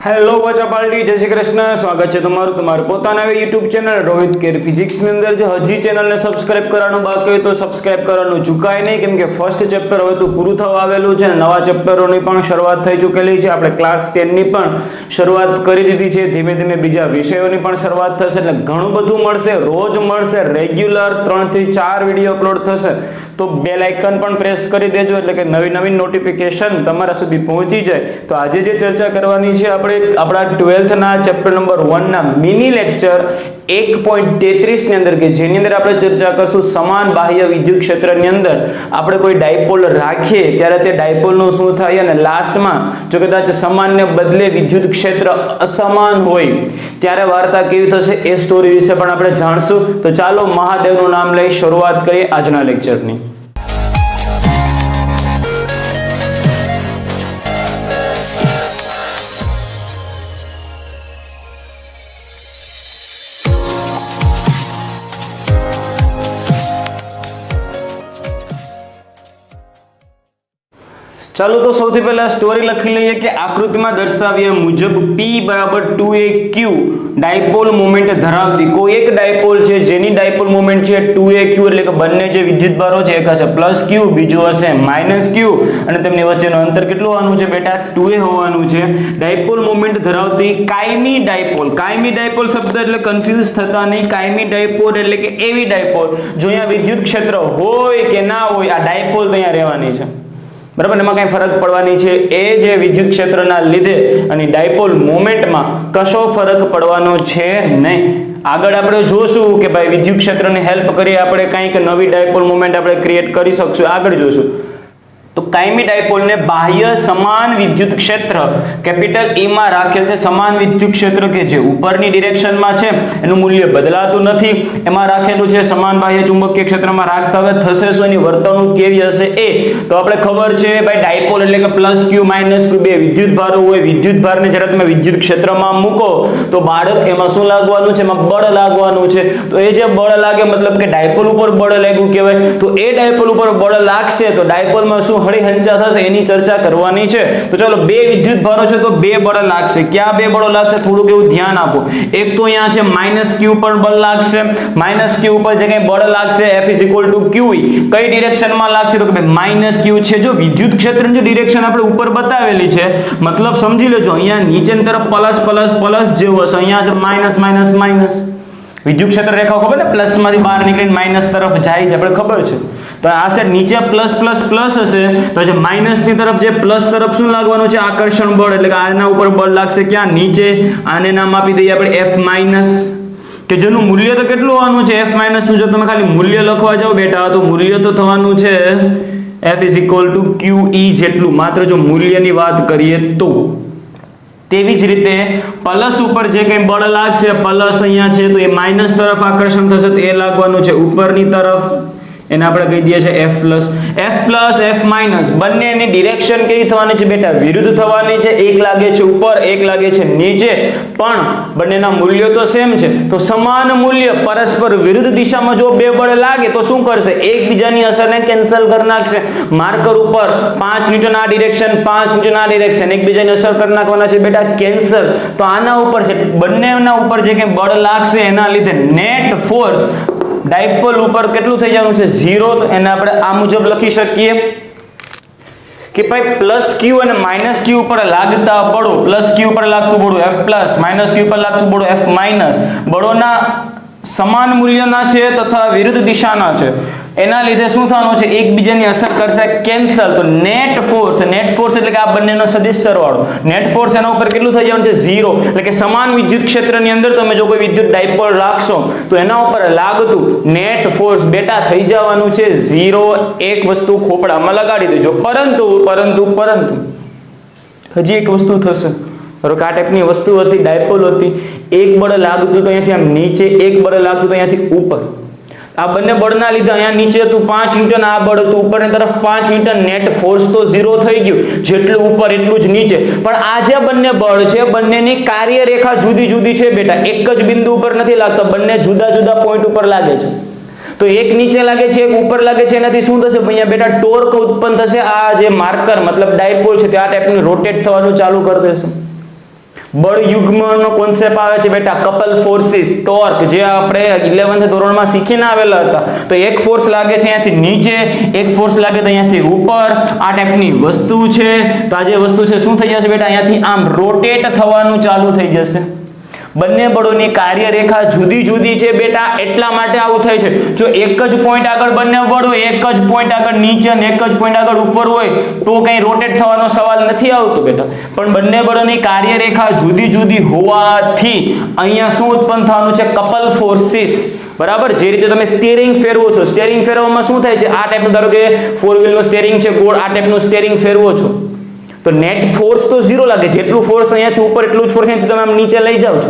Hello વચપાલટી, જય શ્રી કૃષ્ણ. સ્વાગત છે તમારું પોતાના YouTube channel Rohit care physics ની અંદર. જો હજી ચેનલને સબસ્ક્રાઇબ કરવાનું બાકી હોય તો સબસ્ક્રાઇબ કરવાનું ચૂકાય નહીં, કેમ કે ફર્સ્ટ ચેપ્ટર હવે તો પૂરું થવા આવેલું છે. નવા ચેપ્ટરોની પણ શરૂઆત થઈ ચૂકેલી છે. આપણે ક્લાસ 10 ની પણ શરૂઆત કરી દીધી છે. ધીમે ધીમે બીજા વિષયોની પણ શરૂઆત થશે, એટલે ઘણું બધું મળશે. રોજ મળશે, રેગ્યુલર 3 થી 4 વિડીયો અપલોડ થશે. તો બેલ આઇકન પણ પ્રેસ કરી દેજો, એટલે કે નવી નવી નોટિફિકેશન તમારા સુધી પહોંચી જાય. તો આજે જે ચર્ચા કરવાની છે આપણે આપણા 12th ના ચેપ્ટર નંબર 1 ના મિની લેક્ચર 1.33 ની અંદર, કે જેની અંદર આપણે ચર્ચા કરશું સમાન બાહ્ય વિદ્યુત ક્ષેત્રની અંદર આપણે કોઈ ડાયપોલ રાખીએ ત્યારે તે ડાયપોલનું શું થાય, અને લાસ્ટમાં જો કદાચ સમાનને બદલે વિદ્યુત ક્ષેત્ર અસમાન હોય ત્યારે વાર્તા કેવી થશે એ સ્ટોરી વિશે પણ આપણે જાણશું. તો ચાલો મહાદેવનું નામ લઈ શરૂઆત કરીએ આજના લેક્ચરની. ચાલો તો સૌથી પહેલા સ્ટોરી લખી લઈએ કે આકૃતિમાં દર્શાવ્યા મુજબ P બરાબર 2aq ડાયપોલ મોમેન્ટ ધરાવતી કોઈ એક ડાયપોલ છે જેની ડાયપોલ મોમેન્ટ છે 2aq, એટલે કે બંને જે વિદ્યુતભારો છે એક હશે +q, બીજું હશે -q, અને તેમની વચ્ચેનું અંતર કેટલું હોવાનું છે બેટા 2a હોવાનું છે. ડાયપોલ મોમેન્ટ ધરાવતી કાયમી ડાયપોલ શબ્દ એટલે કન્ફ્યુઝ થતા નહીં. કાયમી ડાયપોલ એટલે કે એવી ડાયપોલ જો અહીંયા વિદ્યુત ક્ષેત્ર હોય કે ના હોય, આ ડાયપોલ તો અહીંયા રહેવાની છે, બરાબર. એમાં કઈ ફરક પડવાની છે એ જે વિદ્યુત ક્ષેત્રના લીધે અને ડાયપોલ મોમેન્ટમાં કશો ફરક પડવાનો છે નહીં. આગળ આપણે જોશું કે ભાઈ વિદ્યુત ક્ષેત્રને હેલ્પ કરી આપણે કંઈક નવી ડાયપોલ મોમેન્ટ આપણે ક્રિએટ કરી શકશું, આગળ જોશું. તો કાયમી ડાયપોલને બાહ્ય સમાન વિદ્યુત ક્ષેત્ર કેપિટલ E માં રાખેલ છે. સમાન વિદ્યુત ક્ષેત્ર કે જે ઉપરની ડિરેક્શનમાં છે એનું મૂલ્ય બદલાતું નથી, એમાં રાખેલું છે. સમાન બાહ્ય ચુંબકીય ક્ષેત્રમાં રાખતા હવે થશે શું, એની વર્તણૂક કેવી હશે એ તો આપણે ખબર છે. ભાઈ ડાયપોલ એટલે કે +q -q બે વિદ્યુત ભારો હોય. વિદ્યુત ભારને જ્યારે તમે વિદ્યુત ક્ષેત્રમાં મૂકો તો બાળક એમાં શું લાગવાનું છે, એમાં બળ લાગવાનું છે. તો એ જે બળ લાગે મતલબ કે ડાયપોલ ઉપર બળ લાગ્યું કહેવાય. તો એ ડાયપોલ ઉપર બળ લાગશે તો ડાયપોલમાં શું હળીહંચા થશે એની ચર્ચા કરવાની છે. તો ચાલો, બે વિદ્યુત ભારો છે તો બે બળ લાગશે. ક્યાં બે બળો લાગશે થોડુંક એવું ધ્યાન આપો. એક તો અહીંયા છે -q પર બળ લાગશે. -q ઉપર જે કઈ બળ લાગશે F = QE કઈ ડિરેક્શનમાં લાગશે તો કે -q છે. જો વિદ્યુત ક્ષેત્રની જો ડિરેક્શન આપણે ઉપર બતાવેલી છે, મતલબ સમજી લેજો અહીંયા નીચેની તરફ પ્લસ જેવું હશે, અહીંયા છે વિદ્યુત ક્ષેત્ર રેખા ખબર ને, પ્લસ માંથી બહાર નીકળીને માઇનસ તરફ જાય છે, આપણે ખબર છે. તો આ સાઈડ નીચે પ્લસ હશે તો જે માઇનસ ની તરફ જે પ્લસ તરફ શું લાગવાનું છે, આકર્ષણ બળ, એટલે કે આના ઉપર બળ લાગશે. ક્યાં નીચે. આને નામ આપી દઈએ આપણે F-, કે જેનું મૂલ્ય તો કેટલું હોવાનું છે F- નું. જો તમે ખાલી મૂલ્ય લખવા જાઓ બેટા તો મૂલ્ય તો થવાનું છે F = QE જેટલું, માત્ર જો મૂલ્યની વાત કરીએ તો. તેવી જ રીતે પ્લસ ઉપર જે કઈ બળ લાગશે, પ્લસ અહીંયા છે તો એ માઇનસ તરફ આકર્ષણ થશે તો એ લાગવાનું છે ઉપરની તરફ, એને આપણે કહી દઈએ છીએ F+. F+, F- બંનેની ડિરેક્શન કેવી થવાની છે બેટા, વિરુદ્ધ થવાની છે. એક લાગે છે ઉપર, એક લાગે છે નીચે, પણ બંનેના મૂલ્યો તો સેમ છે. તો સમાન મૂલ્ય પરસ્પર વિરુદ્ધ દિશામાં જો બે બળ લાગે તો શું કરશે, એકબીજાની અસરને કેન્સલ કરી નાખશે. માર્કર ઉપર 5 ન્યૂટન આ ડિરેક્શન, 5 ન્યૂટન આ ડિરેક્શન, એકબીજાની અસર કરી નાખવાના છે બેટા, કેન્સલ. તો આના ઉપર છે બંનેના ઉપર જે કંઈ બળ લાગશે એના લીધે નેટ ફોર્સ ડાયપોલ ઉપર કેટલું થઈ જવાનું છે 0. તો એને આપણે આ મુજબ લખી શકીએ કે ભાઈ +q અને -q ઉપર લાગતા બળો, +q ઉપર લાગતું બળો F+, -q ઉપર લાગતું બળો F-, બળોના સમાન મૂલ્યના છે તથા વિરુદ્ધ દિશાના છે. એના લીધે શું થવાનું છે, એકબીજાની અસર કરશે, કેન્સલ. તો નેટ ફોર્સ એટલે કે આ બંનેનો સદિશ સરવાળો, નેટ ફોર્સ એના ઉપર કેટલું થઈ જવાનું છે 0. એટલે કે સમાન વિદ્યુત ક્ષેત્રની અંદર તમે જો કોઈ વિદ્યુત ડાયપોલ રાખશો તો એના ઉપર લાગતું નેટ ફોર્સ બેટા થઈ જવાનું છે 0. એક વસ્તુ ખોપડામાં લગાડી દેજો. પરંતુ હજી એક વસ્તુ થશે. આ ટાઈપની વસ્તુ હતી, ડાયપોલ હતી. એક બળ લાગતું તો અહીંયાથી આમ નીચે, એક બળ લાગતું તો અહીંયાથી ઉપર. આ બંને બળના લીધે અહીંયા નીચે હતું 5 ન્યૂટન, આ બળ હતું ઉપરની તરફ 5 ન્યૂટન. નેટ ફોર્સ તો 0 થઈ ગયું, જેટલું ઉપર એટલું જ નીચે. પણ આ જે બંને બળ છે બંનેની કાર્યરેખા જુદી છે બેટા, એક જ બિંદુ ઉપર નથી લાગતા, બંને જુદા પોઈન્ટ ઉપર લાગે છે. તો એક નીચે લાગે છે, એક ઉપર લાગે છે. એનાથી શું થશે અહીંયા બેટા, ટોર્ક ઉત્પન્ન થશે. આ જે માર્કર મતલબ ડાયપોલ છે તે આ ટાઈપનું રોટેટ થવાનું ચાલુ કરી દેશે. બળ યુગ્મનો કોન્સેપ્ટ આવે છે બેટા કપલ ફોર્સિસ, ટોર્ક, જે આપણે 11th ધોરણમાં શીખીને આવેલા હતા. તો એક ફોર્સ લાગે છે અહીંયાથી નીચે, એક ફોર્સ લાગે તો અહીંયાથી ઉપર, આ ટાઈપની વસ્તુ છે. તો આ જે વસ્તુ છે શું થઈ જશે બેટા, અહીંયાથી આમ રોટેટ થવાનું ચાલુ થઈ જશે. બંને બળોની કાર્યરેખા જુદી જુદી છે બેટા, એટલા માટે આવું થાય છે. જો એક જ પોઈન્ટ આગળ બંને બળ હોય, એક જ પોઈન્ટ આગળ નીચે અને એક જ પોઈન્ટ આગળ ઉપર હોય તો કઈ રોટેટ થવાનો સવાલ નથી આવતો બેટા. પણ બંને બળોની કાર્યરેખા જુદી જુદી હોવાથી અહીંયા શું ઉત્પન્ન થવાનું છે, કપલ ફોર્સિસ. બરાબર, જે રીતે તમે સ્ટીયરિંગ ફેરવો છો, સ્ટીયરિંગ ફેરવવામાં શું થાય છે, આ ટાઈપનું ધારો કે 4 વ્હીલનું સ્ટીયરિંગ છે ગોળ, આ ટાઈપનું સ્ટીયરિંગ ફેરવો છો તો નેટ ફોર્સ તો 0 લાગે, જેટલું ફોર્સ અહીંયાથી ઉપર એટલું જ ફોર્સ અહીંયાથી તમે આમ નીચે લઈ જાઓ છો,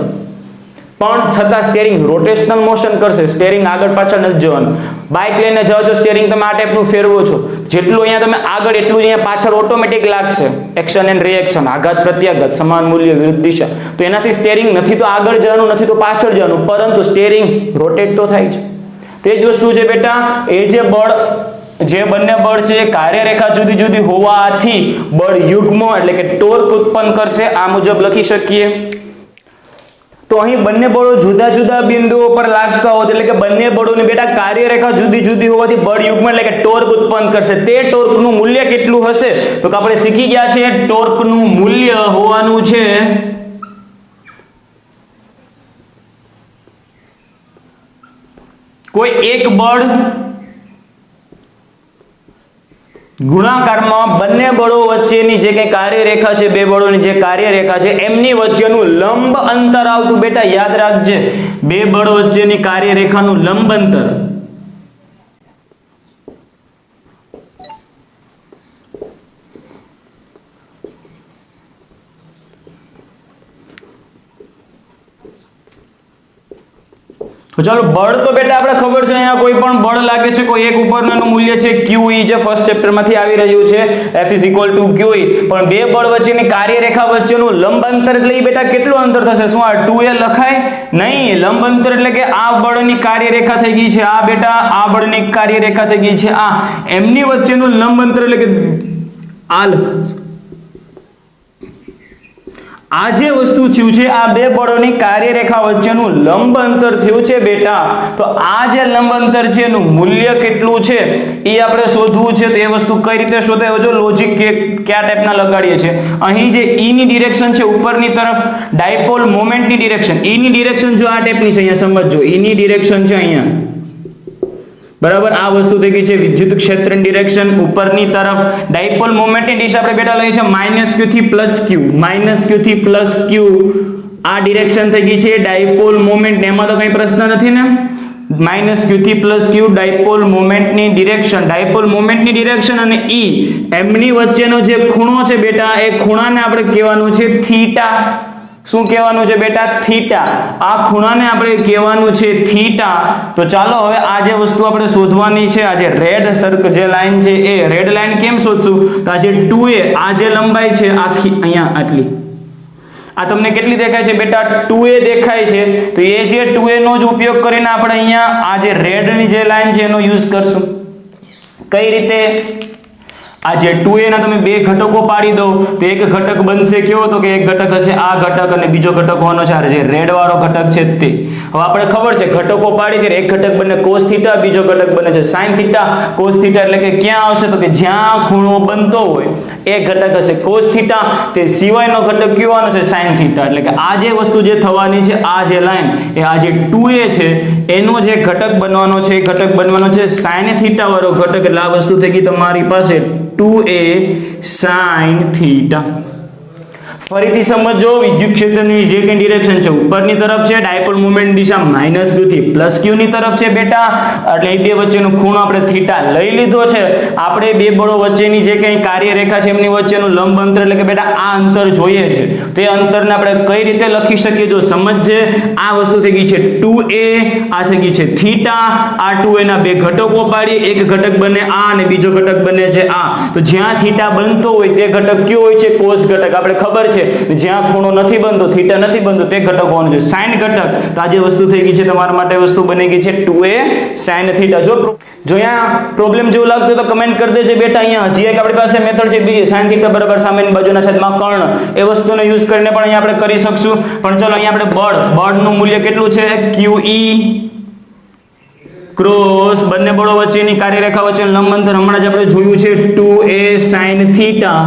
પણ છતાં સ્ટીયરિંગ રોટેશનલ મોશન કરશે, સ્ટીયરિંગ આગળ પાછળ નથી જવાનું. બાઇક લઈને જાઓ છો, સ્ટીયરિંગ તમે આ ટાઈપનું ફેરવો છો, જેટલું અહીંયા તમે આગળ એટલું અહીંયા પાછળ ઓટોમેટિક લાગશે. એક્શન એન્ડ રિએક્શન, આઘાત પ્રત્યાઘાત, સમાન મૂલ્ય વિરુદ્ધ દિશા. તો એનાથી સ્ટીયરિંગ નથી તો આગળ જવાનું, નથી તો પાછળ જવાનું, પરંતુ સ્ટીયરિંગ રોટેટ તો થાય છે. તે જ વસ્તુ છે બેટા, એ જે બંને બળ છે કાર્યરેખા જુદી જુદી હોવાથી બળ યુગ્મ એટલે કે ટોર્ક ઉત્પન્ન કરશે. આ મુજબ લખી શકીએ. તો અહીં બંને બળો જુદા જુદા બિંદુઓ પર લાગતા હોય એટલે કે બંને બળોની બેટા કાર્યરેખા જુદી જુદી હોવાથી બળ યુગ્મ એટલે કે ટોર્ક ઉત્પન્ન કરશે. તે ટોર્કનું મૂલ્ય કેટલું હશે તો આપણે શીખી ગયા છે, ટોર્કનું મૂલ્ય હોવાનું છે કોઈ એક બળ ગુણાકારમાં બંને બળો વચ્ચેની જે કઈ કાર્યરેખા છે, બે બળોની જે કાર્યરેખા છે એમની વચ્ચેનું લંબ અંતર આવતું બેટા યાદ રાખજે. બે બળો વચ્ચેની કાર્યરેખાનું લંબ અંતર તો ચાલો, બળ તો બેટા આપણે ખબર છે, અહીંયા કોઈ પણ બળ લાગે છે કોઈ એક ઉપરનું મૂલ્ય છે QE, જે ફર્સ્ટ ચેપ્ટરમાંથી આવી રહ્યું છે, F = QE. પણ બે બળ વચ્ચેની કાર્યરેખા વચ્ચેનું લંબ અંતર એટલે એ બેટા કેટલું અંતર થશે? શું આ 2a લખાય? નહીં, લંબ અંતર એટલે કે આ બળની કાર્યરેખા થઈ ગઈ છે આ બેટા, આ બળની કાર્યરેખા થઈ ગઈ છે આ, એમની વચ્ચેનું લંબ અંતર એટલે કે આ આ જે વસ્તુ થયું છે, આ બે બળોની કાર્યરેખા વચ્ચેનું લંબ અંતર થયું છે બેટા. તો આ જે લંબ અંતર છે એનું મૂલ્ય કેટલું છે એ આપણે શોધવું છે. તો એ વસ્તુ કઈ રીતે શોધાય, જો લોજિક કયા ટાઈપના લગાડીએ છીએ. અહીં જે E ની ડિરેક્શન છે ઉપરની તરફ, ડાયપોલ મોમેન્ટની ડિરેક્શન, E ની ડિરેક્શન જો આ ટાઈપની છે, અહીંયા સમજજો, E ની ડિરેક્શન છે અહીંયા, બરાબર. આ વસ્તુ થઈ ગઈ છે વિદ્યુત ક્ષેત્રની ડિરેક્શન ઉપરની તરફ. ડાયપોલ મોમેન્ટની દિશા આપણે બેટા લઈએ છે -q થી +q, -q થી +q, આ ડિરેક્શન થઈ ગઈ છે ડાયપોલ મોમેન્ટ. એમાં તો કઈ પ્રશ્ન નથી ને, -q થી +q ડાયપોલ મોમેન્ટની ડિરેક્શન. ડાયપોલ મોમેન્ટની ડિરેક્શન અને E એમની વચ્ચેનો જે ખૂણો છે બેટા, એ ખૂણાને આપણે કહેવાનું છે થીટા. શું કહેવાનું છે બેટા? થીટા. આ ખૂણાને આપણે કહેવાનું છે થીટા. તો ચાલો હવે આ જે વસ્તુ આપણે શોધવાની છે, આ જે રેડ સર્કલ જે લાઈન છે, એ રેડ લાઈન કેમ શોધશું? તો આ જે 2a, આ જે લંબાઈ છે આખી અહીંયા આટલી, આ તમને કેટલી દેખાય છે બેટા? 2a દેખાય છે. તો એ જે 2a નો જ ઉપયોગ કરીને આપણે અહીંયા આ જે રેડ ની જે લાઈન છે એનો યુઝ કરશું. કઈ રીતે? આ જે 2a ના તમે બે ઘટકો પાડી દો તો એક ઘટક બનશે કેવો? તો કે એક ઘટક હશે આ ઘટક અને બીજો ઘટક હોવાનો છે જે રેડ વાળો ઘટક છે તે. હવે આપણે ખબર છે ઘટકો પાડી દે, એક ઘટક બને cos θ, બીજો ઘટક બને છે sin θ. cos θ એટલે કે ક્યાં આવશે? તો કે જ્યાં ખૂણો બનતો હોય એ ઘટક હશે cos θ, તે સિવાયનો ઘટક કયો આવવાનો છે? sin θ. એટલે કે આ જે વસ્તુ જે થવાની છે, આ જે લાઈન એ આ જે 2a છે એનો જે ઘટક બનવાનો છે, એ ઘટક બનવાનો છે sin θ વાળો ઘટક. એટલે આ વસ્તુ થઈ ગઈ તમારી પાસે 2a sin θ. ફરીથી સમજો, વિદ્યુત ક્ષેત્રની જે કઈ ડિરેક્શન છે ઉપરની તરફ છે, ડાયપોલ મોમેન્ટ દિશા -q થી +q ની તરફ છે બેટા. એટલે એ બે વચ્ચેનો ખૂણો આપણે થીટા લઈ લીધો છે. આપણે બે બળો વચ્ચેની જે કઈ કાર્યરેખા છે એમની વચ્ચેનું લંબ અંતર એટલે કે બેટા આ અંતર જોઈએ છે. તો એ અંતરને આપણે કઈ રીતે લખી શકીએ? જો સમજજે, આ વસ્તુ થઈ ગઈ છે 2a, આ થઈ ગઈ છે થીટા. આ 2a ના બે ઘટકો પાડીએ, એક ઘટક બને આ અને બીજો ઘટક બને છે આ. તો જ્યાં થીટા બનતો હોય તે ઘટક કયો હોય છે? cos ઘટક. આપણે ખબર છે છે, જ્યાં ખૂણો નથી બનતો, થીટા નથી બનતો, તે ઘટક હોવાનું છે. sin ઘટક, તો આ જે વસ્તુ થઈ ગઈ છે તમારા માટે વસ્તુ બની ગઈ છે 2a sin થીટા. જો અહીંયા પ્રોબ્લેમ જેવું લાગતું હોય તો કમેન્ટ કરી દેજો બેટા. અહીંયા હજી એક આપણી પાસે મેથડ છે બીજી, sin થીટા બરાબર સામેની બાજુના છેદમાં કર્ણ, એ વસ્તુનો યુઝ કરીને પણ અહીંયા આપણે કરી શકશું. પણ ચલો અહીંયા આપણે બળનું મૂલ્ય કેટલું છે, QE ક્રોસ બંને બળો વચ્ચેની કાર્યરેખા વચ્ચે લંબ અંતર હમણાં જ આપણે જોયું છે 2a sin થીટા.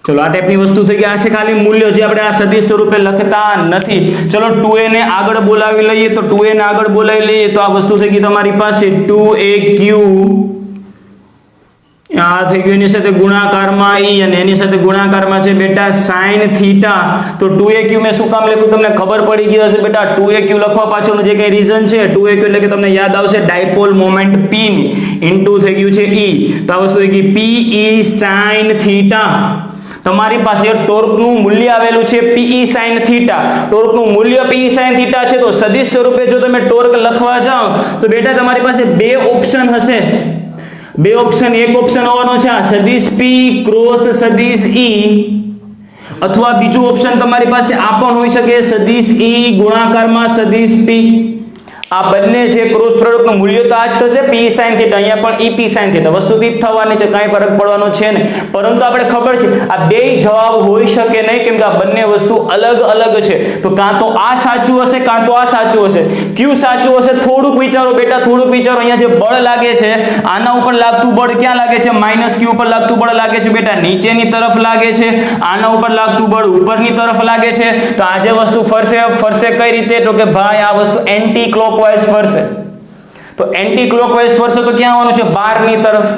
ચલો આ ટાઈપની વસ્તુ થઈ ગઈ. આ છે ખાલી મૂલ્ય જે આપણે આ સદિશ સ્વરૂપે લખતા નથી. ચલો 2a ને આગળ બોલાવી લઈએ, તો 2a ને આગળ બોલાવી લઈએ તો આ વસ્તુ થઈ ગઈ તમારી પાસે 2aq, આ થઈ ગયું એની સાથે ગુણાકારમાં e, અને એની સાથે ગુણાકારમાં છે બેટા sin થીટા. તો 2aq મેં શું કામ લખ્યું તમને ખબર પડી ગઈ હશે બેટા. 2aq લખવા પાછળનું જે કઈ રીઝન છે, 2aq એટલે કે તમને યાદ આવશે ડાયપોલ મોમેન્ટ p ની ઇન્ટુ થઈ ગયું છે e, તો આ વસ્તુ થઈ ગઈ pe sin થીટા. તમારી પાસે ટોર્કનું મૂલ્ય આવેલું છે pe sin થીટા. ટોર્કનું મૂલ્ય pe sin થીટા છે, તો સદિશ સ્વરૂપે જો તમે ટોર્ક લખવા જાઓ તો બેટા તમારી પાસે બે ઓપ્શન હશે. બે ઓપ્શન, એક ઓપ્શન હોવાનો છે આ સદિશ p ક્રોસ સદિશ e, અથવા બીજું ઓપ્શન તમારી પાસે આ પણ હોઈ શકે સદિશ e ગુણાકારમાં સદિશ p. આ બંને છે ક્રોસ પ્રોડક્ટનું મૂલ્ય તો આ જ થશે p sin થીટા, અહીંયા પણ e p sin થીટા વસ્તુ જ થવાની છે, કાંઈ ફરક પડવાનો છે ને. પરંતુ આપણે ખબર છે આ બે જવાબ હોઈ શકે નહીં, કેમ કે આ બંને વસ્તુ અલગ અલગ છે. તો કાં તો આ સાચું હશે, કાં તો આ સાચું હશે. કયું સાચું હશે થોડુંક વિચારો બેટા, થોડુંક વિચારો. અહીંયા જે બળ લાગે છે આના ઉપર લાગતું બળ ક્યાં લાગે છે, -q ઉપર લાગતું બળ લાગે છે બેટા, નીચેની તરફ લાગે છે. આના ઉપર લાગતું બળ ઉપરની તરફ લાગે છે. તો આ જે વસ્તુ ફરશે કઈ રીતે, તો કે ભાઈ આ વસ્તુ એન્ટી ક્લોકવાઇઝ ફરશે. તો એન્ટી ક્લોકવાઇઝ ફરશે તો ક્યાં આવવાનું છે, બહારની તરફ.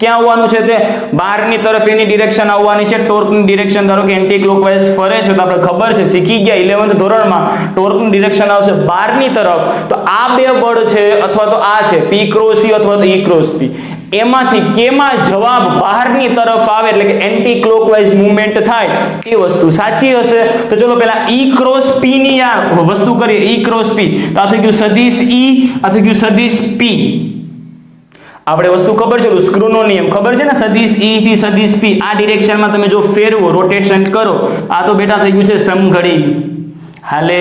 ક્યાં આવવાનું છે તે બહારની તરફ, એની ડિરેક્શન આવવાની છે. ટોર્કની ડિરેક્શન ધારો કે એન્ટી ક્લોકવાઇઝ ફરે છે તો આપણે ખબર છે, શીખી ગયા 11th ધોરણમાં, ટોર્કની ડિરેક્શન આવશે બહારની તરફ. તો આ બે બળ છે અથવા તો આ છે p ક્રોસ e અથવા તો e ક્રોસ p, એમાંથી કેમાં જવાબ બહારની તરફ આવે એટલે કે એન્ટી ક્લોકવાઇઝ મૂવમેન્ટ થાય એ વસ્તુ સાચી હશે. તો ચલો પહેલા e ક્રોસ p ની આ વસ્તુ કરીએ. e ક્રોસ p, તો આ થઈ ગયું સદિશ e, આ થઈ ગયું સદિશ p. આપણે વસ્તુ ખબર છે, સ્ક્રૂનો નિયમ ખબર છે ને, સદિશ e થી સદિશ p આ ડિરેક્શનમાં તમે જો ફેરવો, રોટેશન કરો, આ તો બેટા થઈ ગયું છે સમઘડી, હાલે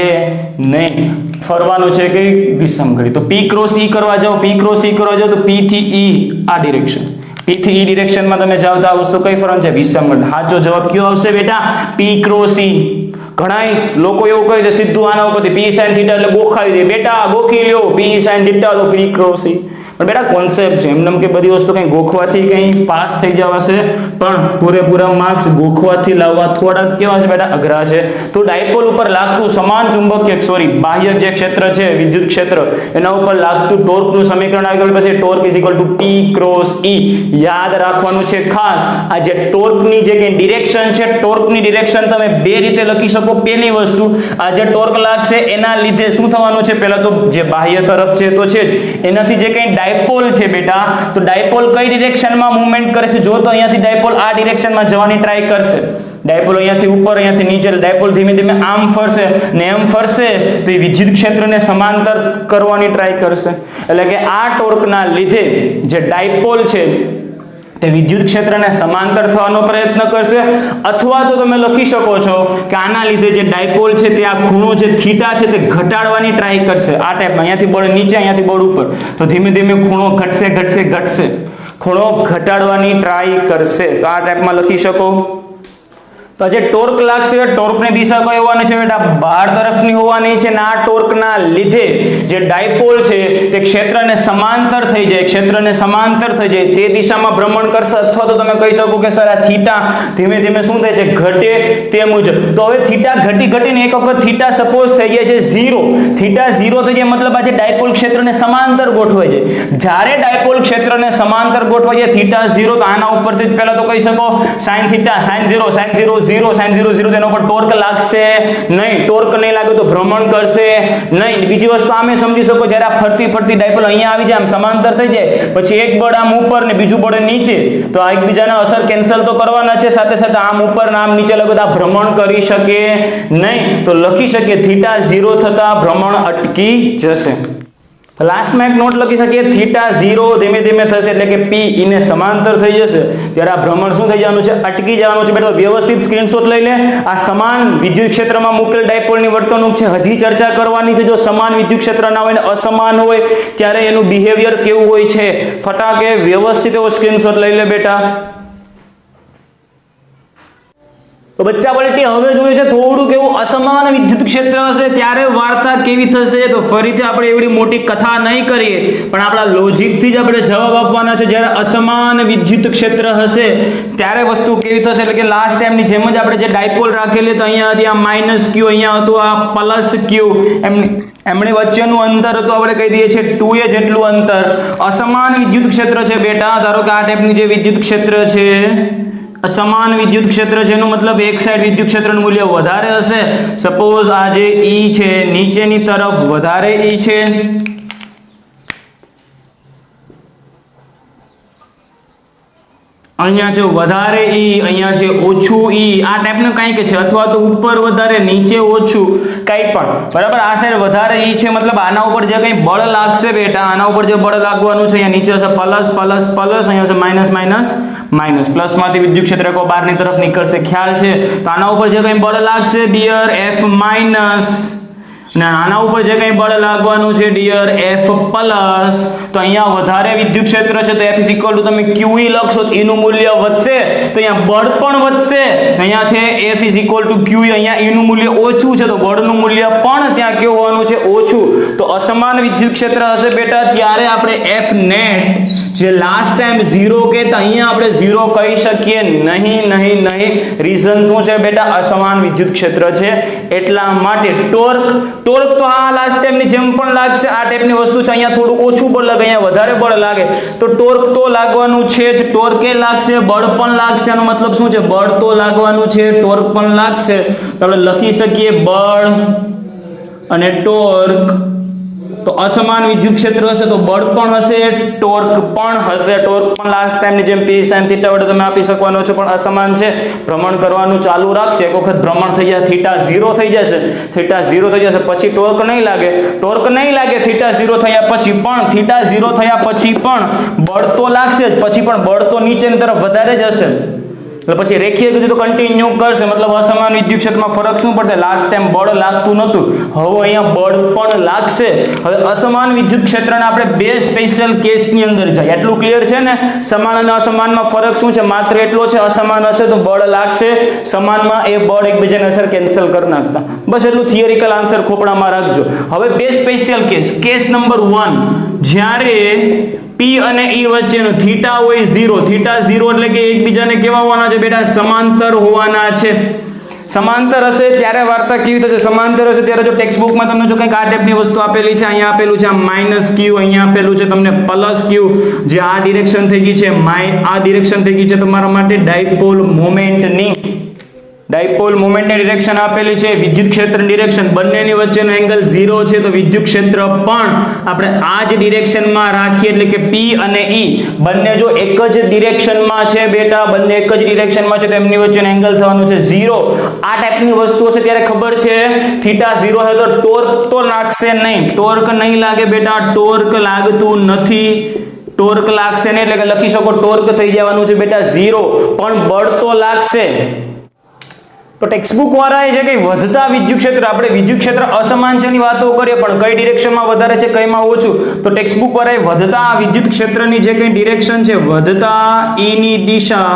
નહીં, ફરવાનું છે કે વિષમઘડી. તો p ક્રોસ e કરવા જાઓ, p ક્રોસ e કરવા જાઓ તો p થી e આ ડિરેક્શન, p થી e ડિરેક્શનમાં તમે જાઓ તો આ વસ્તુ કઈ ફરવાનું છે, વિષમઘડી. સાચો જવાબ કયો આવશે બેટા, p ક્રોસ e. ઘણાય લોકો એવું કહે છે સીધું આના ઉપરથી p sin થીટા એટલે ગોખાવી દે બેટા, ગોખી લ્યો p sin થીટા તો p ક્રોસ e. પણ બેટા કોન્સેપ્ટ છે, એમને કે બધી વસ્તુ કઈ ગોખવાથી કઈ પાસ થઈ જવાશે, પણ પૂરેપૂરા માર્ક્સ ગોખવાથી લાવવા થોડાક કેવા છે બેટા, અઘરા છે. તો ડાયપોલ ઉપર લાગતું સમાન ચુંબકીય બાહ્ય જે ક્ષેત્ર છે, વિદ્યુત ક્ષેત્ર, એના ઉપર લાગતું ટોર્કનું સમીકરણ આવી ગયું. પછી torque is equal to p cross e. યાદ રાખવાનું છે ખાસ, આ જે ટોર્કની જે કઈ ડિરેક્શન છે, ટોર્કની ડિરેક્શન તમે બે રીતે લખી શકો. પહેલી વસ્તુ, આ જે ટોર્ક લાગશે એના લીધે શું થવાનું છે, પહેલા તો જે બાહ્ય તરફ છે તો છે જ, એનાથી જે કઈ ડાયપોલ છે બેટા, તો ડાયપોલ કઈ ડિરેક્શનમાં મૂવમેન્ટ કરે છે, જો તો અહીંયાથી ડાયપોલ આ ડિરેક્શનમાં જવાની ટ્રાય કરશે. ડાયપોલ અહીંયાથી ઉપર, અહીંયાથી નીચે, ડાયપોલ ધીમે ધીમે આમ ફરશે ને એમ ફરશે તો એ વિદ્યુત ક્ષેત્રને સમાંતર કરવાની ટ્રાય કરશે. એટલે કે આ ટોર્કના લીધે જે ડાયપોલ છે તે વિદ્યુત ક્ષેત્રને સમાંતર થવાનો પ્રયત્ન કરશે. અથવા તો તમે લખી શકો છો કે આના લીધે જે ડાયપોલ છે તે આ ખૂણો જે થીટા છે તે ઘટાડવાની ટ્રાય કરશે. આ ટાઈપમાં અહીંયાથી બળ નીચે, અહીંયાથી બળ ઉપર, તો ધીમે ધીમે ખૂણો ઘટશે, ખૂણો ઘટાડવાની ટ્રાય કરશે. તો આ ટાઈપમાં લખી શકો. તો જે ટોર્ક લાગશે, ટોર્કની દિશા કઈ હોવાની છે બેટા, બહાર તરફની હોવાની છે. અને આ ટોર્કના લીધે જે ડાયપોલ છે તે ક્ષેત્રને સમાંતર થઈ જાય, તે દિશામાં ભ્રમણ કરશે. અથવા તો તમે કહી શકો કે સર આ થીટા ધીમે ધીમે શું થાય છે, ઘટે તે મુજબ. તો હવે થીટા ઘટીને એક વખત થીટા સપોઝ થઈ ગયા છે 0, થીટા 0 થઈ જાય મતલબ આ જે ડાયપોલ ક્ષેત્રને સમાંતર ગોઠવાઈ જાય. જ્યારે ડાયપોલ ક્ષેત્રને સમાંતર ગોઠવાઈ જાય થીટા 0, તો આના ઉપરથી પહેલા તો કહી શકો sin થીટા, sin 0 sin 0 તેના ઉપર ટોર્ક લાગશે નહીં. ટોર્ક નહીં લાગે તો ભ્રમણ કરશે નહીં. બીજી વસ્તુ આમે સમજી શકો, જ્યારે આ ફરતી ડાયપોલ અહીંયા આવી જાય, આમ સમાંતર થઈ જાય, પછી એક બળ આમ ઉપર ને બીજું બળ નીચે, તો આ એકબીજાના અસર કેન્સલ તો કરવાના છે, સાથે સાથે આમ ઉપર ને આમ નીચે લાગે તો આ ભ્રમણ કરી શકે નહીં. તો લખી શકીએ થીટા 0 થતા ભ્રમણ અટકી જશે. તો લાસ્ટમાં એક નોટ લખી શકીએ, થીટા 0 ધીમે ધીમે થશે એટલે કે P E ને સમાંતર થઈ જશે ત્યારે આ ભ્રમણ શું થઈ જવાનું છે, અટકી જવાનું છે. બેટા વ્યવસ્થિત સ્ક્રીનશોટ લઈ લે. આ સમાન વિદ્યુત ક્ષેત્રમાં મૂકેલ ડાયપોલની વર્તણૂક છે, હજી ચર્ચા કરવાની છે. જો સમાન વિદ્યુત ક્ષેત્ર ના હોય ને અસમાન હોય ત્યારે એનું બિહેવિયર કેવું હોય છે, ફટાકે વ્યવસ્થિત એવો સ્ક્રીનશોટ લઈ લે બેટા. તો બચ્ચા પલટી હવે જોઈએ છે થોડુંક એવું અસમાન વિદ્યુત ક્ષેત્ર હશે ત્યારે વાર્તા કેવી થશે. તો ફરીથી આપણે એવડી મોટી કથા નહીં કરીએ પણ આપણા લોજિકથી જ આપણે જવાબ આપવાના છે. જ્યારે અસમાન વિદ્યુત ક્ષેત્ર હશે ત્યારે વસ્તુ કેવી થશે, એટલે કે લાસ્ટ ટાઈમની જેમ જ આપણે જે ડાયપોલ રાખેલી તો અહીંયા હતી આ માઇનસ ક્યુ, અહીંયા હતું આ પ્લસ ક્યુ, એમની વચ્ચેનું અંતર હતું આપણે કહી દઈએ છીએ 2a જેટલું અંતર. અસમાન વિદ્યુત ક્ષેત્ર છે બેટા. ધારો કે આ ટાઈપની જે વિદ્યુત ક્ષેત્ર છે સમાન વિદ્યુત ક્ષેત્ર છે એનો મતલબ એક સાઈડ વિદ્યુત ક્ષેત્રનું મૂલ્ય વધારે હશે. સપોઝ આ જે E છે નીચેની તરફ વધારે E છે, અહીંયા છે વધારે E, અહીંયા છે ઓછું E, આ ટાઈપનું કંઈક છે, અથવા તો ઉપર વધારે નીચે ઓછું કંઈ પણ, બરાબર. આ સાઈડ વધારે E છે મતલબ આના ઉપર જે કંઈ બળ લાગશે બેટા, આના ઉપર જે બળ લાગવાનું છે અહીંયા નીચે હશે પ્લસ પ્લસ પ્લસ, અહીંયા છે માઇનસ માઇનસ માઇનસ. પ્લસ માંથી વિદ્યુત ક્ષેત્ર કો બહારની તરફ નીકળશે, ખ્યાલ છે. તો આના ઉપર જે કંઈ બળ લાગશે ડિયર F માઇનસ, અને આના ઉપર જે કંઈ બળ લાગવાનું છે ડિયર F પ્લસ. તો અહીંયા વધારે વિદ્યુત ક્ષેત્ર છે તો F ઇઝ ઇક્વલ ટુ તમે QE લખશો તો E નું મૂલ્ય વધશે તો અહીંયા બળ પણ વધશે. અહીંયાથી F is equal to QE, અહીંયા E નું મૂલ્ય ઓછું છે તો બળનું મૂલ્ય પણ ત્યાં કેવું હોવાનું છે, ઓછું. તો અસમાન વિદ્યુત ક્ષેત્ર હશે બેટા ત્યારે આપણે F નેટ જે લાસ્ટ ટાઈમ 0 કહેતા અહીંયા આપણે 0 કહી શકીએ નહીં, નહીં, નહીં. રીઝન શું છે બેટા, અસમાન વિદ્યુત ક્ષેત્ર છે એટલા માટે. ટોર્ક તો આ લાસ્ટ ટાઈમની જેમ પણ લાગશે, આ ટાઈપની વસ્તુ છે. અહીંયા થોડું ઓછું બળ લાગે, અહીંયા વધારે બળ લાગે તો ટોર્ક તો લાગવાનું છે જ. ટોર્ક એ લાગશે, બળ પણ લાગશે. આનો મતલબ શું છે, બળ તો લાગવાનું છે, ટોર્ક પણ લાગશે. તો આપણે લખી શકીએ બળ અને ટોર્ક. તો અસમાન વિદ્યુત ક્ષેત્ર હશે તો બળ પણ હશે, ટોર્ક પણ હશે. ટોર્ક પણ લાસ્ટ ટાઈમની જેમ P sin θ વડે તમે આપી શકવાનો છો, પણ અસમાન છે. ભ્રમણ કરવાનું ચાલુ રાખશે, એક વખત ભ્રમણ થઈ જાય થીટા 0 થઈ જશે, થીટા 0 થઈ જશે પછી ટોર્ક નહીં લાગે, ટોર્ક નહીં લાગે થીટા 0 થયા પછી, પણ થીટા 0 થયા પછી પણ બળ તો લાગશે જ, પછી પણ બળ તો નીચેની તરફ વધારે જ હશે. એટલે પછી રેખીય ગતિ તો કન્ટિન્યુ કરશે, મતલબ અસમાન વિદ્યુત ક્ષેત્રમાં ફરક શું પડશે, લાસ્ટ ટાઈમ બળ લાગતું નહોતું, હવે અહીંયા બળ પણ લાગશે. હવે અસમાન વિદ્યુત ક્ષેત્રના આપણે બે સ્પેશિયલ કેસની અંદર જાય, એટલું ક્લિયર છે ને. સમાન અને અસમાનમાં ફરક શું છે, માત્ર એટલો છે, અસમાન હશે તો બળ લાગશે, સમાનમાં એ બળ એકબીજાને અસર કેન્સલ કરી નાખતા. બસ એટલું થિયરિકલ આન્સર ખોપડામાં રાખજો. હવે બે સ્પેશિયલ કેસ. કેસ નંબર 1, જ્યારે P અને E વચ્ચેનો થીટા હોય 0, થીટા 0 એટલે કે એકબીજાને કેવા હોવાના છે બેટા, સમાંતર હોવાના છે. સમાંતર હશે ત્યારે વાર્તા કેવી થશે, સમાંતર હશે ત્યારે જો ટેક્સ્ટ બુકમાં તમને જો કંઈક આ ટાઈપની વસ્તુ આપેલી છે, અહીંયા આપેલું છે માઇનસ ક્યુ, અહીંયા આપેલું છે તમને પ્લસ ક્યુ, જે આ ડિરેક્શન થઈ ગઈ છે, આ ડિરેક્શન થઈ ગઈ છે તમારા માટે ડાયપોલ મોમેન્ટની. ડાયપોલ મોમેન્ટની ડિરેક્શન આપેલી છે, વિદ્યુત ક્ષેત્રની ડિરેક્શન, બંનેની વચ્ચેનો એંગલ 0 છે તો વિદ્યુત ક્ષેત્ર પણ આપણે આ જ ડિરેક્શનમાં રાખીએ, એટલે કે P અને E બંને જો એક જ ડિરેક્શનમાં છે બેટા, બંને એક જ ડિરેક્શનમાં છે તો એમની વચ્ચેનો એંગલ થવાનું છે 0. આ ટાઈપની વસ્તુ હશે ત્યારે ખબર છે થીટા 0 છે તો ટોર્ક તો લાગશે નહીં, ટોર્ક નહીં લાગે બેટા, ટોર્ક લાગતું નથી. ટોર્ક લાગશે નહીં એટલે કે લખી શકો ટોર્ક થઈ જવાનું છે બેટા 0, પણ બળ તો લાગશે. તો ટેક્સ્ટબુક વાળાએ છે કે વધતા વિદ્યુત ક્ષેત્ર, આપણે વિદ્યુત ક્ષેત્ર અસમાન છે ની વાતો કરીએ પણ કઈ ડિરેક્શનમાં વધારે છે કઈમાં ઓછું, તો ટેક્સ્ટબુક વાળાએ વધતા વિદ્યુત ક્ષેત્રની જે કઈ ડિરેક્શન છે, વધતા E ની દિશા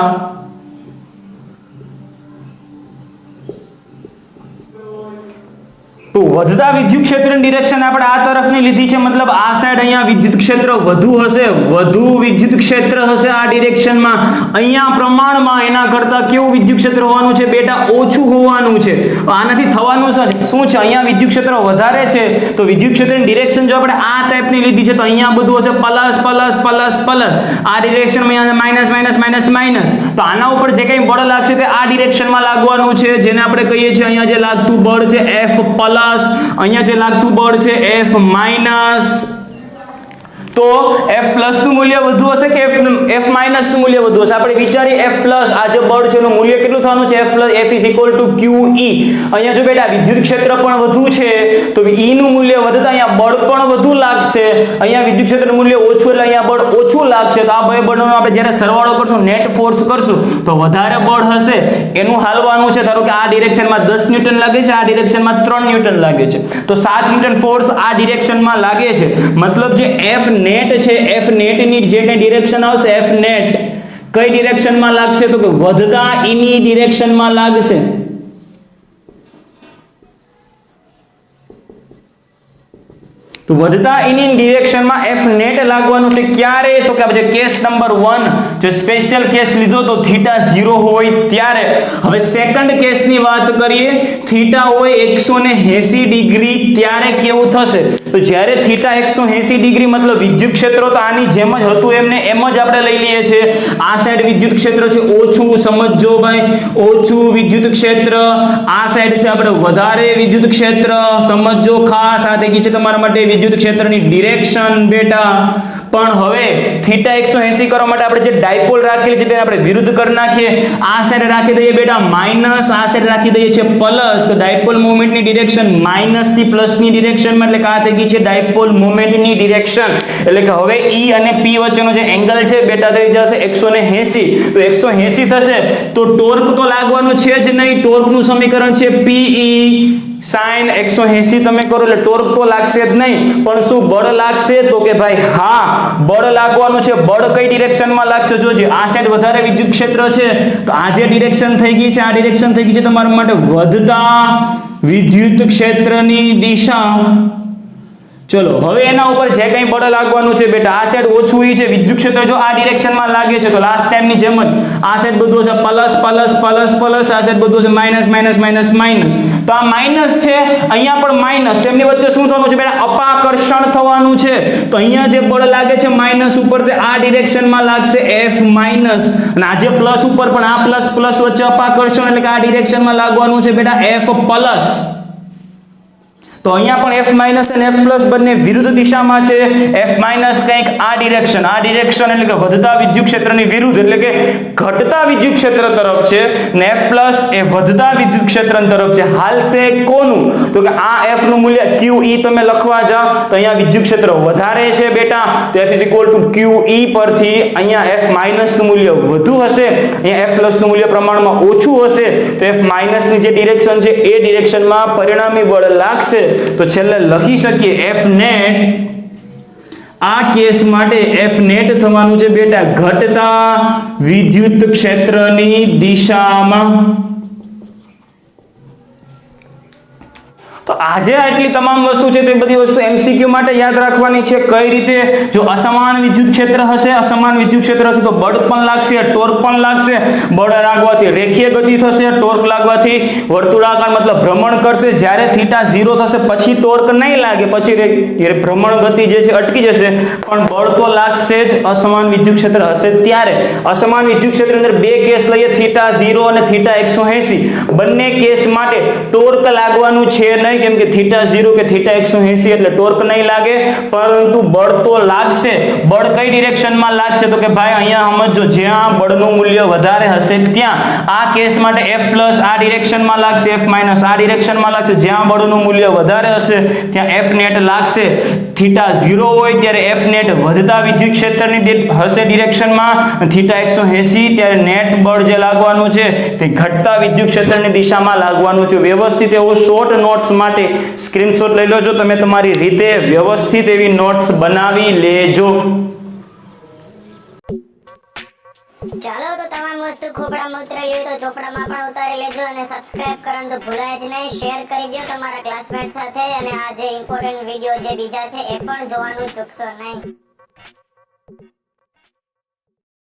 તો વધતા વિદ્યુત ક્ષેત્રની ડિરેક્શન આપણે આ તરફની લીધી છે, મતલબ આ સાઈડ અહીંયા વિદ્યુત ક્ષેત્ર વધુ હશે, વધુ વિદ્યુત ક્ષેત્ર હશે આ ડિરેક્શનમાં. અહીંયા પ્રમાણમાં એના કરતા કેવું વિદ્યુત ક્ષેત્ર હોવાનું છે બેટા, ઓછું હોવાનું છે. આનાથી થવાનું શું છે, અહીંયા વિદ્યુત ક્ષેત્ર વધારે છે તો વિદ્યુત ક્ષેત્રની ડિરેક્શન જો આપણે આ ટાઈપની લીધી છે તો અહીંયા બધું હશે પ્લસ પ્લસ પ્લસ પ્લસ, આ ડિરેક્શનમાં અહીંયા માઇનસ માઇનસ માઇનસ માઇનસ. તો આના ઉપર જે કંઈ બળ લાગશે તે આ ડિરેક્શનમાં લાગવાનું છે, જેને આપણે કહીએ છીએ અહીંયા જે લાગતું બળ છે F પ્લસ, અહીંયા જે લાગતું બળ છે F માઇનસ. તો f પ્લસ નું મૂલ્ય વધુ હશે કે f માઈનસ નું મૂલ્ય વધુ હશે? આપણે વિચારીએ f પ્લસ આ જે બળ છે એનું મૂલ્ય કેટલું થવાનું છે? f plus f is equal to qe. અહીંયા જો બેટા વિદ્યુત ક્ષેત્ર પણ વધુ છે તો e નું મૂલ્ય વધતા અહીંયા બળ પણ વધુ લાગશે. અહીંયા વિદ્યુત ક્ષેત્રનું મૂલ્ય ઓછું એટલે અહીંયા બળ ઓછું લાગશે. તો આ બે બળનો આપણે જ્યારે સરવાળો કરશું, નેટ ફોર્સ કરશું તો વધારે બળ હશે એનું હાલવાનું છે. ધારો કે આ ડિરેક્શનમાં 10 ન્યૂટન લાગે છે, આ ડિરેક્શનમાં 3 ન્યૂટન લાગે છે, તો 7 ન્યૂટન ફોર્સ આ ડિરેક્શનમાં લાગે છે. મતલબ જે f નેટ છે, f નેટ ની જે ડિરેક્શન આવશે, f નેટ કઈ ડિરેક્શનમાં લાગશે? તો કે વધતા e ની ડિરેક્શનમાં લાગશે. તો વધતા e ની ડિરેક્શનમાં f નેટ લાગવાનું છે. ક્યારે? તો કે જે કેસ નંબર 1 જે સ્પેશિયલ કેસ લીધો તો θ 0 હોય ત્યારે. હવે સેકન્ડ કેસની વાત કરીએ, θ હોય 180 ડિગ્રી ત્યારે કેવું થશે? તો જ્યારે θ 180 ડિગ્રી મતલબ વિદ્યુત ક્ષેત્ર તો આની જેમ જ હતું એમને એમ જ આપણે લઈ લઈએ છીએ. આ સાઈડ વિદ્યુત ક્ષેત્ર છે ઓછું, સમજજો ભાઈ, ઓછું વિદ્યુત ક્ષેત્ર. આ સાઈડ છે આપણે વધારે વિદ્યુત ક્ષેત્ર, સમજજો ખાસ. આ થઈ ગઈ છે તમારા માટે વિદ્યુત ક્ષેત્રની ડિરેક્શન બેટા. પણ હવે θ 180 કરવા માટે આપણે જે ડાયપોલ રાખેલી છે તેને આપણે વિરુદ્ધ કરી નાખીએ. આ સાઈડ રાખી દઈએ બેટા માઈનસ, આ સાઈડ રાખી દઈએ છે પ્લસ. તો ડાયપોલ મોમેન્ટની ડિરેક્શન માઈનસ થી પ્લસ ની ડિરેક્શનમાં, એટલે કે આ થઈ ગઈ છે ડાયપોલ મોમેન્ટની ડિરેક્શન. એટલે કે હવે E અને P વચ્ચેનો જે એંગલ છે બેટા થઈ જશે 180. તો 180 થશે તો ટોર્ક તો લાગવાનું છે જ નહીં. ટોર્કનું સમીકરણ છે PE sin 180 તમે કરો એટલે ટોર્ક તો લાગશે જ નહીં, પણ શું બળ લાગશે? તો કે ભાઈ હા, બળ લાગવાનું છે. બળ કઈ ડિરેક્શનમાં લાગશે? જોજે આ સાઈડ વધારે વિદ્યુત ક્ષેત્ર છે તો આ જે ડિરેક્શન થઈ ગઈ છે, આ ડિરેક્શન થઈ ગઈ છે તમારા માટે વધતા વિદ્યુત ક્ષેત્રની દિશા. ચલો હવે એના ઉપર જે કંઈ બળ લાગવાનું છે બેટા, આ સાઈડ ઓછું છે વિદ્યુત ક્ષેત્ર જો આ ડિરેક્શનમાં લાગે છે તો લાસ્ટ ટાઈમની જેમ જ આ સાઈડ બધું છે પ્લસ પ્લસ પ્લસ પ્લસ, આ સાઈડ બધું છે માઈનસ માઈનસ માઈનસ માઈનસ. તો આ માઈનસ છે, અહીંયા પણ માઈનસ, તો એમની વચ્ચે શું થવાનું છે બેટા? અપાકર્ષણ થવાનું છે. તો અહીંયા જે બળ લાગે છે માઈનસ ઉપર તે આ ડિરેક્શનમાં લાગશે F માઈનસ, અને આ જે પ્લસ ઉપર પણ આ પ્લસ પ્લસ વચ્ચે અપાકર્ષણ એટલે કે આ ડિરેક્શનમાં લાગવાનું છે બેટા F પ્લસ. તો અહીંયા પણ F માઈનસ અને F પ્લસ બંને વિરુદ્ધ દિશામાં છે. F માઈનસ કંઈક આ ડિરેક્શન એટલે કે વધતા વિદ્યુત ક્ષેત્રની વિરુદ્ધ એટલે કે ઘટતા વિદ્યુત ક્ષેત્ર તરફ છે, ને F પ્લસ એ વધતા વિદ્યુત ક્ષેત્ર તરફ છે. હાલશે કોનું? તો કે આ F નું મૂલ્ય QE તમે લખવા જાઓ તો અહીંયા વિદ્યુત ક્ષેત્ર વધારે છે બેટા, તો F is equal to QE પરથી અહીંયા F માઈનસ નું મૂલ્ય વધુ હશે, અહીંયા F પ્લસ નું મૂલ્ય પ્રમાણમાં ઓછું હશે. તો F માઈનસ ની જે ડિરેક્શન છે એ ડિરેક્શનમાં પરિણામી બળ લાગશે. તો છેલ્લે લખી શકીએ F નેટ, આ કેસ માટે F નેટ થવાનું છે બેટા ઘટતા વિદ્યુત ક્ષેત્રની દિશામાં. તો આજે આટલી તમામ વસ્તુ છે તે બધી વસ્તુ MCQ માટે યાદ રાખવાની છે. કઈ રીતે? જો અસમાન વિદ્યુત ક્ષેત્ર હશે, અસમાન વિદ્યુત ક્ષેત્ર હશે તો બળ પણ લાગશે, ટોર્ક પણ લાગશે. બળ લાગવાથી રેખીય ગતિ થશે, ટોર્ક લાગવાથી વર્તુળાકાર મતલબ ભ્રમણ કરશે. જ્યારે θ 0 થશે પછી ટોર્ક નહીં લાગે, પછી ભ્રમણ ગતિ જે છે અટકી જશે, પણ બળ તો લાગશે જ અસમાન વિદ્યુત ક્ષેત્ર હશે ત્યારે. અસમાન વિદ્યુત ક્ષેત્રની અંદર બે કેસ લઈએ, θ 0 અને θ 180. બંને કેસ માટે ટોર્ક લાગવાનું છે નહીં, કેમ કે θ 0 કે θ 180 એટલે ટોર્ક નહીં લાગે, પરંતુ બળ તો લાગશે. બળ કઈ ડિરેક્શનમાં લાગશે? તો કે ભાઈ અહીંયા સમજો, જ્યાં બળનું મૂલ્ય વધારે હશે ત્યાં. આ કેસ માટે F પ્લસ આ ડિરેક્શનમાં લાગશે, F માઈનસ આ ડિરેક્શનમાં લાગશે. જ્યાં બળનું મૂલ્ય વધારે હશે ત્યાં F નેટ લાગશે. θ 0 હોય ત્યારે F નેટ વધતા વિદ્યુત ક્ષેત્રની હશે ડિરેક્શનમાં, θ 180 ત્યારે નેટ બળ જે લાગવાનું છે તે ઘટતા વિદ્યુત ક્ષેત્રની દિશામાં લાગવાનું છે. વ્યવસ્થિત એવો શોર્ટ નોટ્સ માટે સ્ક્રીનશોટ લઈ લેજો, તમે તમારી રીતે વ્યવસ્થિત એવી નોટ્સ બનાવી લેજો. ચાલો તો તમામ વસ્તુ ખોપડામાં ઉતરેલી હોય તો ચોપડામાં પણ ઉતારી લેજો, અને સબસ્ક્રાઇબ કરવાનું તો ભૂલાય જ નહીં. શેર કરી દો તમારા ક્લાસમેટ સાથે, અને આ જે ઇમ્પોર્ટન્ટ વિડિયો જે બીજા છે એ પણ જોવાનું ચૂકશો નહીં.